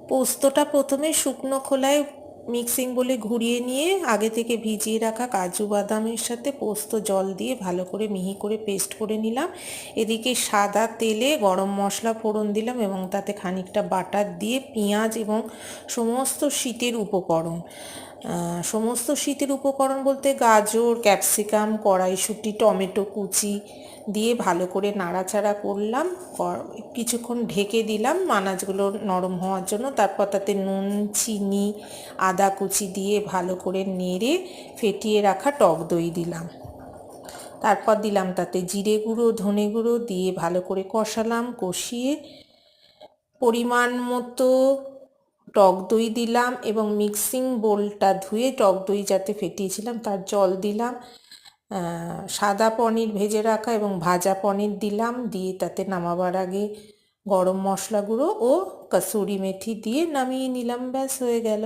পোস্তটা প্রথমে শুকনো খোলায় মিক্সিং বলে ঘুরিয়ে নিয়ে আগে থেকে ভিজিয়ে রাখা কাজু বাদামের সাথে পোস্ত জল দিয়ে ভালো করে মিহি করে পেস্ট করে নিলাম। এদিকে সাদা তেলে গরম মশলা ফোড়ন দিলাম এবং তাতে খানিকটা বাটার দিয়ে পেঁয়াজ এবং সমস্ত শীতের উপকরণ বলতে গাজর, ক্যাপসিকাম, কড়াইশুঁটি, টমেটো কুচি দিয়ে ভালো করে নাড়াচাড়া করলাম। কিছুক্ষণ ঢেকে দিলাম আনাজগুলো নরম হওয়ার জন্য। তারপর তাতে নুন, চিনি, আদা কুচি দিয়ে ভালো করে নেড়ে ফেটিয়ে রাখা টক দই দিলাম। তারপর দিলাম তাতে জিরে গুঁড়ো, ধনে গুঁড়ো দিয়ে ভালো করে কষালাম। কষিয়ে পরিমাণ মতো টক দই দিলাম এবং মিক্সিং বোলটা ধুয়ে টক দই যাতে ফেটিয়েছিলাম তার জল দিলাম। সাদা পনির ভেজে রাখা এবং ভাজা পনির দিলাম, দিয়ে তাতে নামাবার আগে গরম মশলা গুঁড়ো ও কসুরি মেথি দিয়ে নামিয়ে নিলাম। ব্যাস হয়ে গেল।